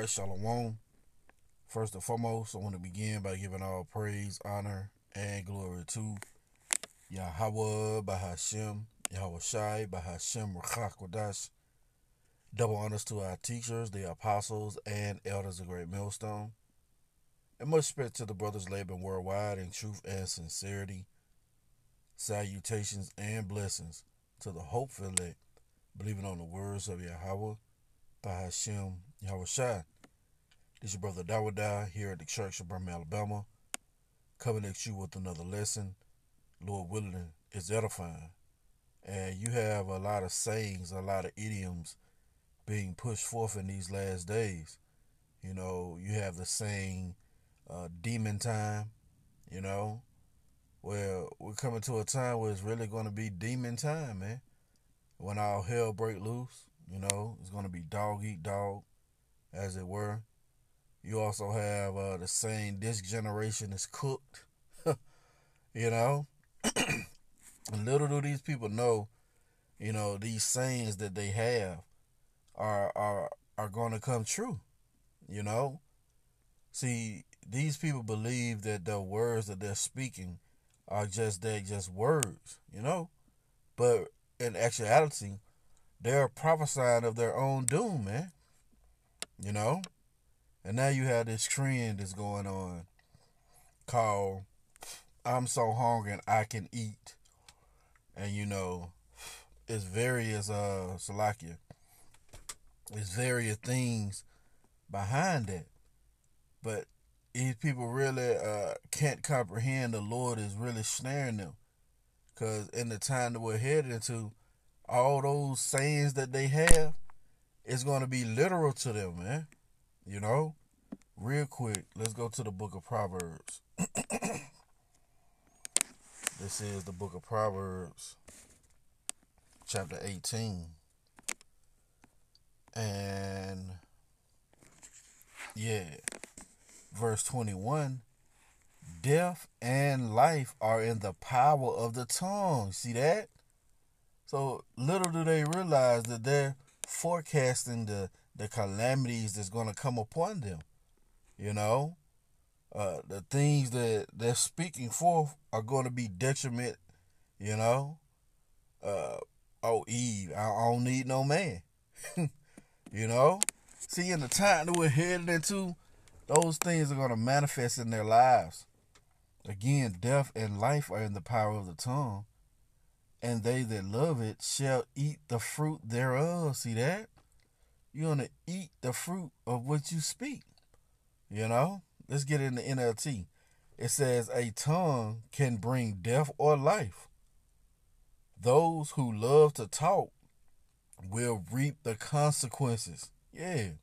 Shalom. First and foremost, I want to begin by giving all praise, honor, and glory to Yahawah by Hashem, Yahawashi by Hashem, Rawchaa. Double honors to our teachers, the apostles, and elders of Great Millstone. And much respect to the brothers laboring worldwide in truth and sincerity. Salutations and blessings to the hopeful elect, believing on the words of Yahawah by Hashem, Yahawashi. This is your brother Rawchaa here at the church of Birmingham, Alabama, coming at you with another lesson. Lord willing, is edifying. And you have a lot of sayings, a lot of idioms being pushed forth in these last days. You know, you have the saying, demon time, Well, we're coming to a time where it's really going to be demon time, man. When all hell break loose, it's going to be dog eat dog, as it were. You also have the saying, this generation is cooked, And little do these people know, these sayings that they have are going to come true, See, these people believe that the words that they're speaking are just words, But in actuality, they're prophesying of their own doom, man. And now you have this trend that's going on called I'm so hungry and I can eat. And it's various Salakia. It's various things behind that. But these people really can't comprehend the Lord is really snaring them. Because in the time that we're headed into, all those sayings that they have, it's going to be literal to them, man. Real quick, let's go to the book of Proverbs. This is the book of Proverbs, chapter 18. And, verse 21. Death and life are in the power of the tongue. See that? So little do they realize that they're forecasting the calamities that's going to come upon them. The things that they're speaking forth are going to be detriment, Oh, Eve, I don't need no man. See, in the time that we're headed into, those things are going to manifest in their lives. Again, death and life are in the power of the tongue, and they that love it shall eat the fruit thereof. See that? You're going to eat the fruit of what you speak. Let's get in the NLT. It says, a tongue can bring death or life. Those who love to talk will reap the consequences. Yeah.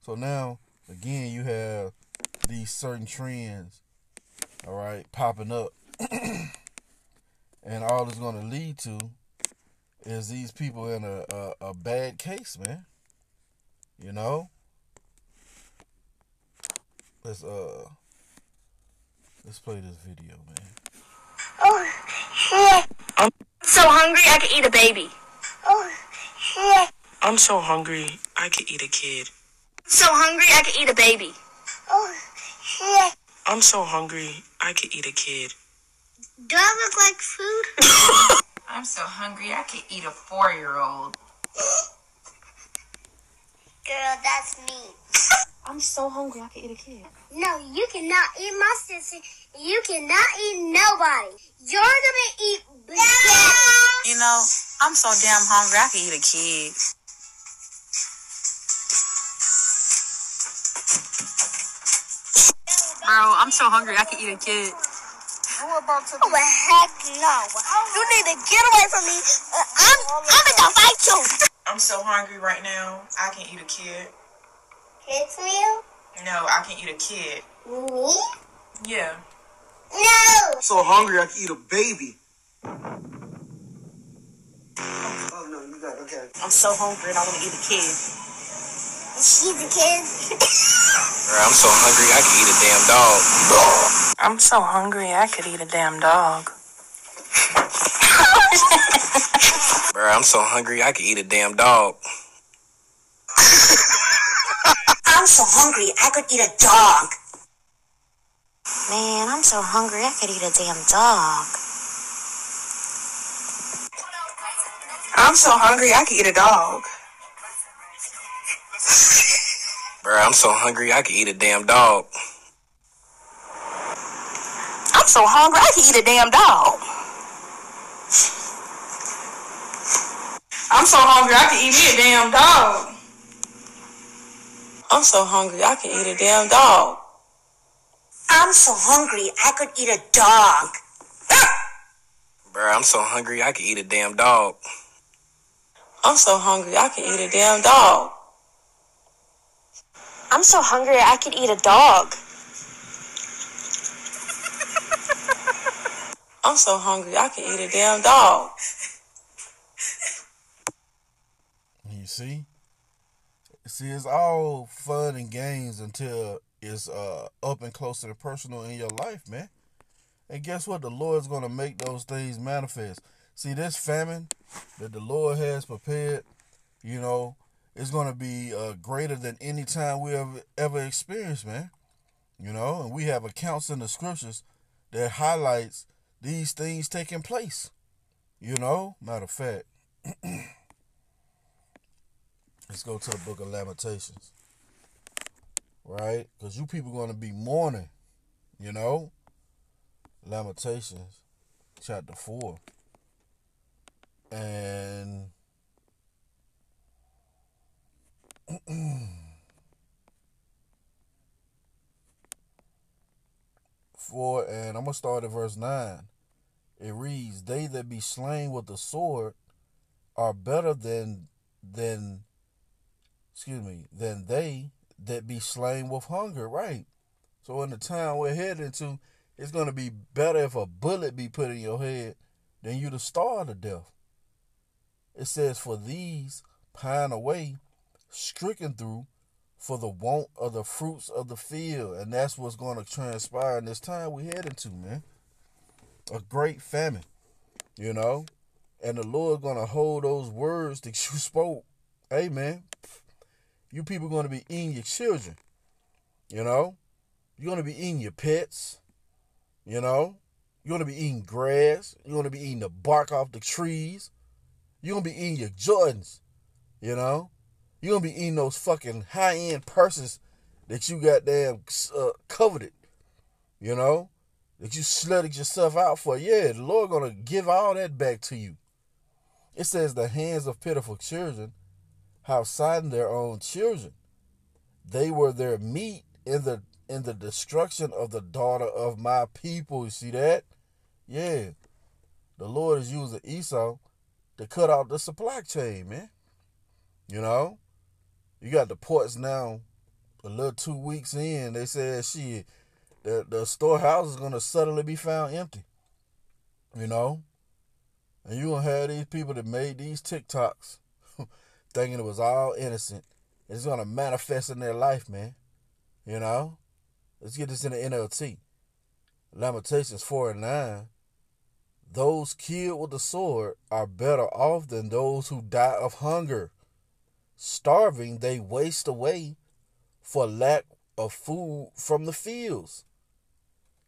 So now, again, you have these certain trends, all right, popping up. And all it's going to lead to is these people in a bad case, man. Let's play this video, man. Oh, shit. I'm so hungry I could eat a baby. Oh, shit. I'm so hungry I could eat a kid. So hungry I could eat a baby. Oh, shit. I'm so hungry I could eat a kid. Do I look like food? I'm so hungry I could eat a 4-year-old. Girl, that's me. I'm so hungry I could eat a kid. No, you cannot eat my sister. You cannot eat nobody. You're gonna eat spaghetti. I'm so damn hungry I could eat a kid. Bro, I'm so hungry I could eat a kid. Oh, heck no. You need to get away from me. I'm gonna fight you. I'm so hungry right now I can eat a kid. Kids meal? No, I can eat a kid. Me? Yeah. No. So hungry I can eat a baby. Oh no, you got it. Okay. I'm so hungry and I want to eat a kid. She's a kid. I'm so hungry I could eat a damn dog. I'm so hungry I could eat a damn dog. I'm so hungry I could eat a damn dog. I'm so hungry I could eat a dog. Man, I'm so hungry I could eat a damn dog. I'm so hungry I could eat a dog. Bruh, I'm so hungry I could eat a damn dog. I'm so hungry I could eat a damn dog. I'm so hungry I could eat me a damn dog. I'm so hungry I could eat a damn dog. I'm so hungry I could eat a dog. Bruh, I'm so hungry I could eat a damn dog. I'm so hungry I could eat a damn dog. I'm so hungry I could eat a dog. I'm so hungry I could eat a damn dog. You see? See, it's all fun and games until it's up and close to the personal in your life, man. And guess what? The Lord's going to make those things manifest. See, this famine that the Lord has prepared, you know, is going to be greater than any time we have ever experienced, man. You know, and we have accounts in the scriptures that highlights these things taking place. You know, matter of fact, let's go to the book of Lamentations, right? Because you people going to be mourning, you know. Lamentations, chapter 4. And and I'm going to start at verse 9. It reads, they that be slain with the sword are better than they that be slain with hunger, right? So in the time we're heading to, it's going to be better if a bullet be put in your head than you to starve to death. It says, for these pine away, stricken through, for the want of the fruits of the field. And that's what's going to transpire in this time we heading to, man. A great famine, you know. And the Lord going to hold those words that you spoke. Amen. You people going to be eating your children, you know. You're going to be eating your pets, you know. You're going to be eating grass. You're going to be eating the bark off the trees. You're going to be eating your Jordans, you know. You're going to be eating those fucking high-end purses that you goddamn coveted, you know, that you slutted yourself out for. Yeah, the Lord going to give all that back to you. It says the hands of pitiful children have sightened their own children. They were their meat in the destruction of the daughter of my people. You see that? Yeah. The Lord is using Esau to cut out the supply chain, man. You know? You got the ports now, a little 2 weeks in, they said, shit, the storehouse is going to suddenly be found empty. You know? And you're going to have these people that made these TikToks thinking it was all innocent. It's going to manifest in their life, man. You know? Let's get this in the NLT. Lamentations 4:9. Those killed with the sword are better off than those who die of hunger. Starving, they waste away for lack of food from the fields.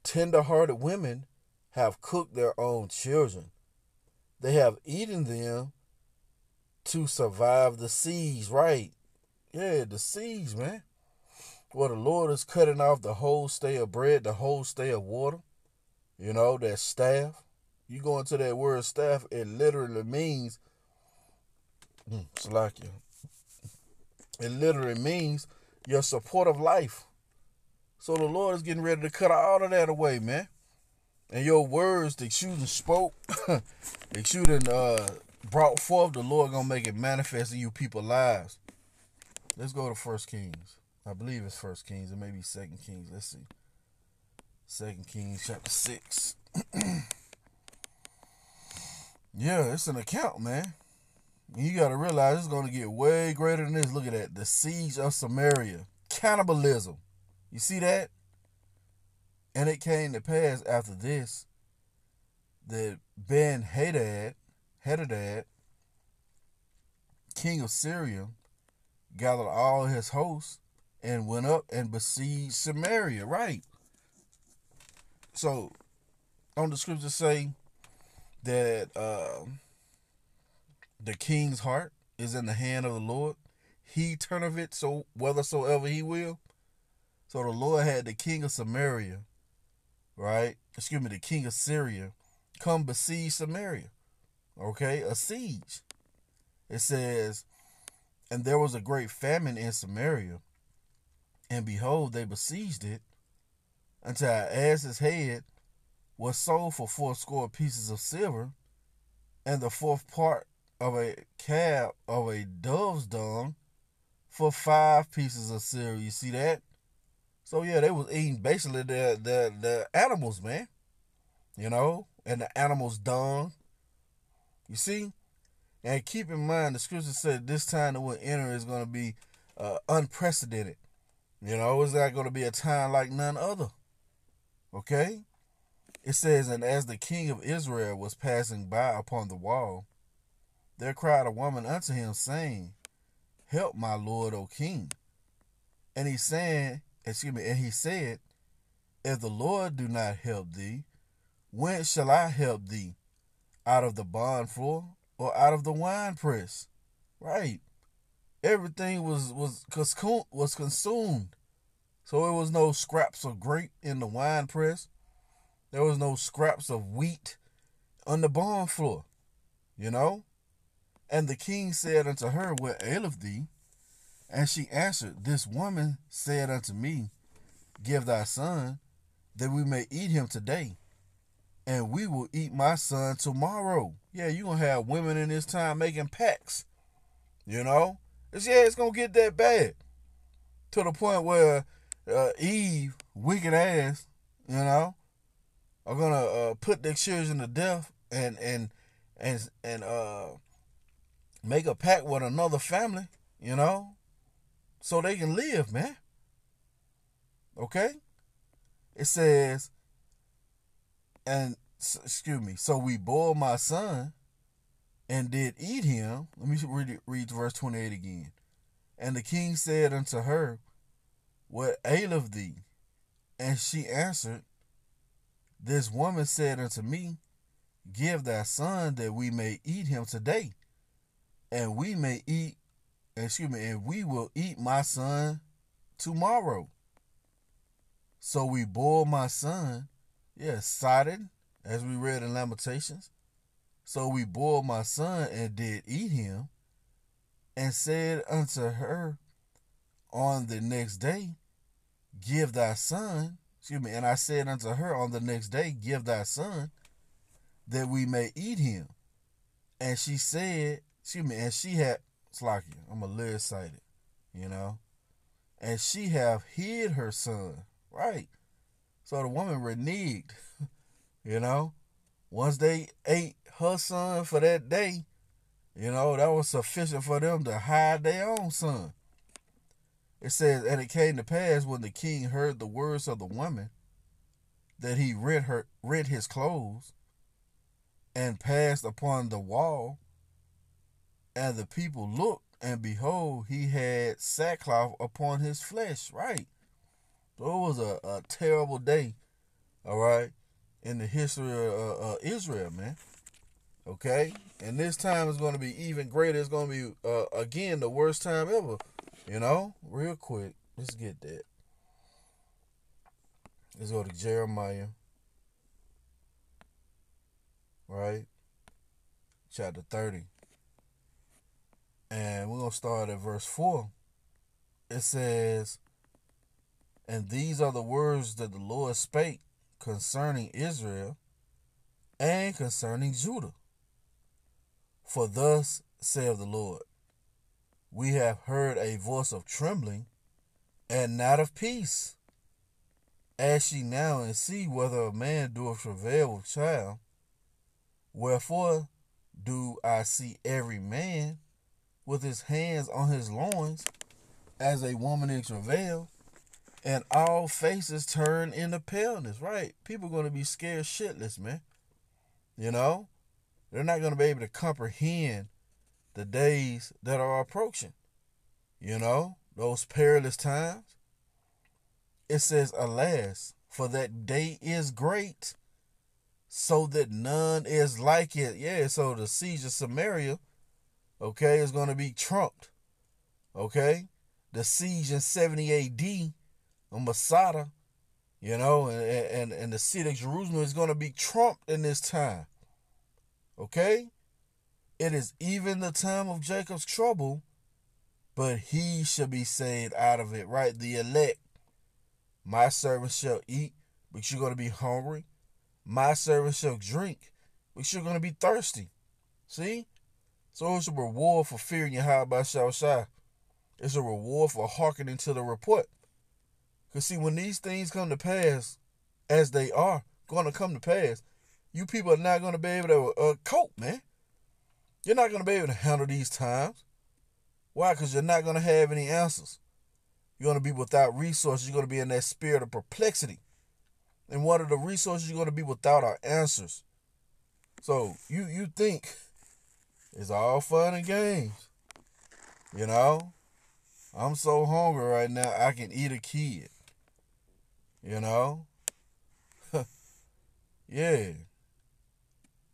Tender-hearted women have cooked their own children. They have eaten them to survive the siege, right? Yeah, the siege, man. Well, the Lord is cutting off the whole stay of bread, the whole stay of water. You know, that staff. You go into that word staff, it literally means, Salakia. It literally means your support of life. So the Lord is getting ready to cut all of that away, man. And your words that you done spoke, that you done brought forth, the Lord gonna make it manifest in you people's lives. Let's go to 1 Kings. I believe it's 1 Kings. It may be 2 Kings. Let's see. 2 Kings chapter 6. Yeah, it's an account, man. You got to realize it's going to get way greater than this. Look at that. The siege of Samaria. Cannibalism. You see that? And it came to pass after this that Ben-Hadad, king of Syria, gathered all his hosts and went up and besieged Samaria. Right. So, don't the scriptures say that the king's heart is in the hand of the Lord? He turneth it so whithersoever he will. So the Lord had the king of Samaria, right? Excuse me, the king of Syria come besiege Samaria. Okay, a siege. It says, and there was a great famine in Samaria, and behold, they besieged it until an ass's head was sold for 80 pieces of silver, and the fourth part of a calf of a dove's dung for 5 pieces of silver. You see that? So yeah, they was eating basically the animals, man. You know, and the animals' dung. You see? And keep in mind, the scripture said this time that we'll enter is going to be unprecedented. You know, it's not going to be a time like none other. Okay? It says, and as the king of Israel was passing by upon the wall, there cried a woman unto him, saying, help my lord, O king. And he said, if the Lord do not help thee, whence shall I help thee? Out of the barn floor or out of the wine press? Right. Everything was consumed. So there was no scraps of grape in the wine press. There was no scraps of wheat on the barn floor. You know? And the king said unto her, what aileth thee? And she answered, this woman said unto me, give thy son, that we may eat him today, and we will eat my son tomorrow. Yeah, you're going to have women in this time making pacts. You know? It's going to get that bad. To the point where Eve, wicked ass, you know, are going to put their children to death and make a pact with another family, you know, so they can live, man. Okay? It says, so we boiled my son and did eat him. Let me read verse 28 again. And the king said unto her, what aileth thee? And she answered, this woman said unto me, give thy son that we may eat him today, and we will eat my son tomorrow. So we boiled my son, sodden, as we read in Lamentations. So we boiled my son and did eat him, and said unto her on the next day, give thy son, and I said unto her on the next day, give thy son, that we may eat him. And she said, and she had, I'm a little excited, you know, and she have hid her son, right? So the woman reneged, you know. Once they ate her son for that day, you know, that was sufficient for them to hide their own son. It says, and it came to pass when the king heard the words of the woman, that he rent his clothes and passed upon the wall, and the people looked, and behold, he had sackcloth upon his flesh. Right. So it was a terrible day, all right, in the history of Israel, man. Okay? And this time is going to be even greater. It's going to be, again, the worst time ever. You know? Real quick. Let's get that. Let's go to Jeremiah. Right? Chapter 30. And we're going to start at verse 4. It says, and these are the words that the Lord spake concerning Israel and concerning Judah. For thus saith the Lord, we have heard a voice of trembling and not of peace. Ask ye now and see whether a man doeth travail with child. Wherefore do I see every man with his hands on his loins as a woman in travail, and all faces turn into paleness, right? People are going to be scared shitless, man. You know? They're not going to be able to comprehend the days that are approaching. You know? those perilous times, it says, alas, for that day is great, so that none is like it. Yeah, so the siege of Samaria, okay, is going to be trumped. Okay? The siege in 70 AD of Masada, you know, and the city of Jerusalem is going to be trumped in this time. Okay? It is even the time of Jacob's trouble, but he shall be saved out of it, right? The elect. My servants shall eat, but you're going to be hungry. My servants shall drink, but you're going to be thirsty. See? So it's a reward for fearing Yahawashi. It's a reward for hearkening to the report. Because see, when these things come to pass, as they are going to come to pass, you people are not going to be able to cope, man. You're not going to be able to handle these times. Why? Because you're not going to have any answers. You're going to be without resources. You're going to be in that spirit of perplexity. And one of the resources, you're going to be without our answers. So you think it's all fun and games. You know? I'm so hungry right now, I can eat a kid. You know? Yeah.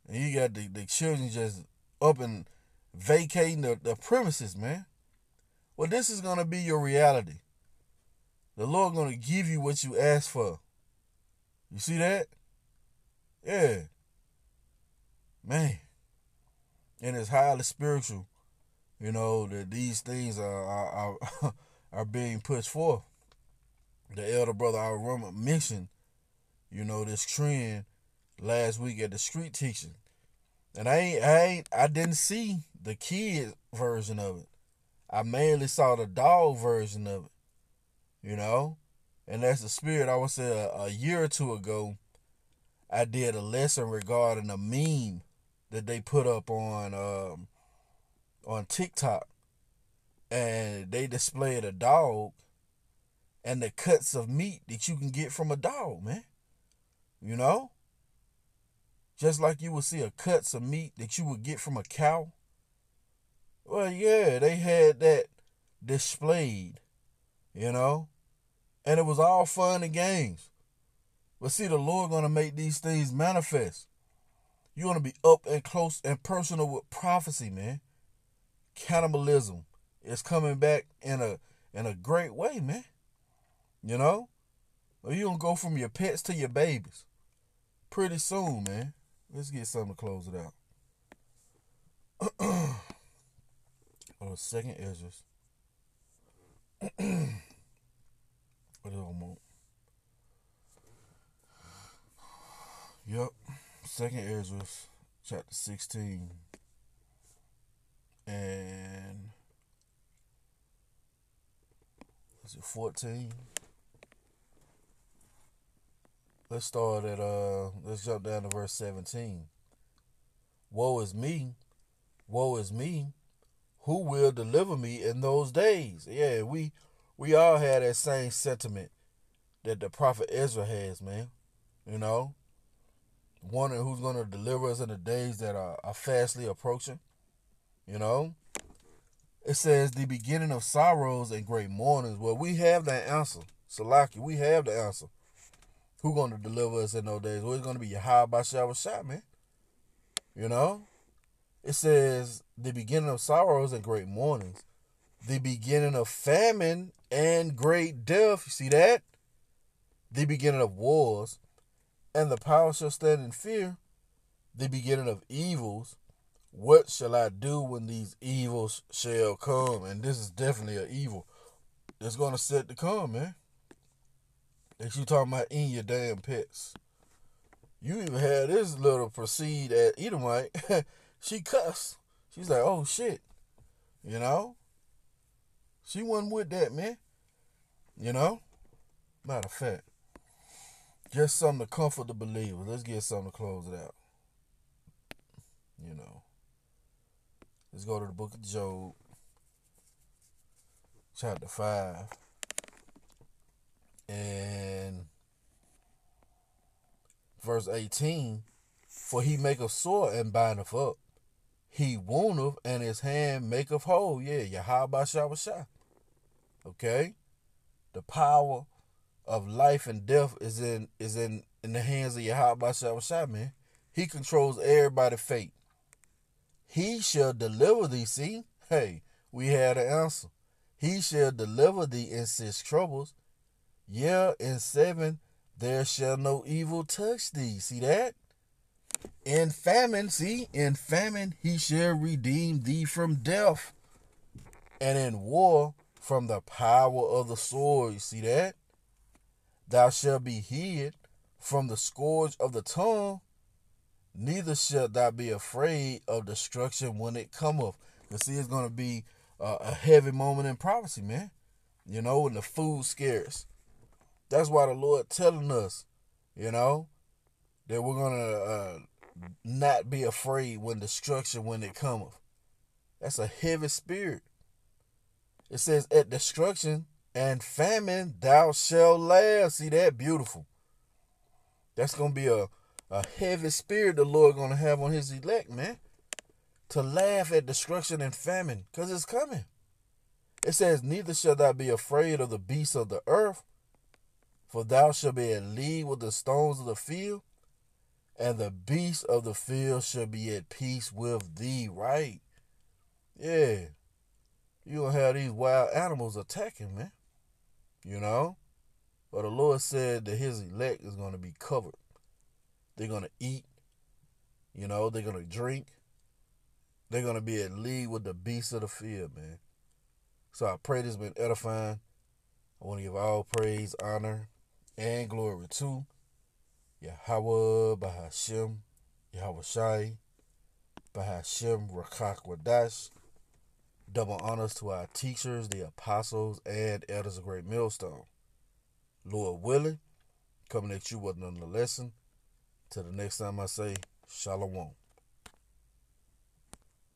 And you got the children just up and vacating the premises, man. Well, this is going to be your reality. The Lord going to give you what you ask for. You see that? Yeah. Man. And it's highly spiritual, you know, that these things are being pushed forth. The elder brother Rawchaa mentioned, you know, this trend last week at the street teaching. And I didn't see the kid version of it. I mainly saw the dog version of it, you know. And that's the spirit. I would say a year or two ago, I did a lesson regarding a meme that they put up on TikTok. And they displayed a dog and the cuts of meat that you can get from a dog, man. You know? Just like you would see a cuts of meat that you would get from a cow. Well, yeah, they had that displayed, you know? And it was all fun and games. But see, the Lord going to make these things manifest. You're going to be up and close and personal with prophecy, man. Cannibalism is coming back in a great way, man. You know? Or you're going to go from your pets to your babies pretty soon, man. Let's get something to close it out. Second Ezra. What else I want? Yep. Second Ezra, chapter 16. And is it 14? Let's start at let's jump down to verse 17. Woe is me, who will deliver me in those days? Yeah, we all had that same sentiment that the prophet Ezra has, man. You know, wondering who's going to deliver us in the days that are fastly approaching. You know, it says the beginning of sorrows and great mournings. Well, we have that answer. Salaki, we have the answer. Who's going to deliver us in those days? Well, it's going to be Yahawashi, man. You know, it says the beginning of sorrows and great mournings, the beginning of famine and great death. You see that? The beginning of wars, and the power shall stand in fear. The beginning of evils. What shall I do when these evils shall come? And this is definitely an evil that's going to set to come, man. That you talking about in your damn pets. You even had this little proceed at Edomite. She cussed. She's like, oh shit. You know? She wasn't with that, man. You know? Matter of fact. Just something to comfort the believers. Let's get something to close it out. You know. Let's go to the book of Job. Chapter 5. And verse 18. For he maketh sore and bindeth up. He woundeth and his hand maketh whole. Yeah, Yahawashi. Okay? The power of life and death is in the hands of Yahawashi, man. He controls everybody's fate. He shall deliver thee. See? Hey, we had an answer. He shall deliver thee in 6 troubles. Yeah, in 7 there shall no evil touch thee. See that? In famine, see? In famine he shall redeem thee from death. And in war from the power of the sword. You see that? Thou shalt be hid from the scourge of the tongue, neither shalt thou be afraid of destruction when it cometh. You see, it's going to be a heavy moment in prophecy, man. You know, when the food's scarce. That's why the Lord telling us, you know, that we're going to not be afraid when destruction when it cometh. That's a heavy spirit. It says, at destruction and famine thou shalt laugh. See that? Beautiful. That's going to be a heavy spirit the Lord going to have on his elect, man. To laugh at destruction and famine, because it's coming. It says, neither shalt thou be afraid of the beasts of the earth, for thou shalt be at league with the stones of the field, and the beasts of the field shall be at peace with thee. Right? Yeah. You're going to have these wild animals attacking, man. You know? But the Lord said that his elect is going to be covered. They're going to eat. You know, they're going to drink. They're going to be at league with the beasts of the field, man. So I pray this has been edifying. I want to give all praise, honor, and glory to Yahawah, Bahashem, Yahawashi, Bahashem, Rawchaa. Double honors to our teachers, the apostles, and elders of Great Millstone. Lord willing, coming at you with another lesson. Till the next time I say, Shalom.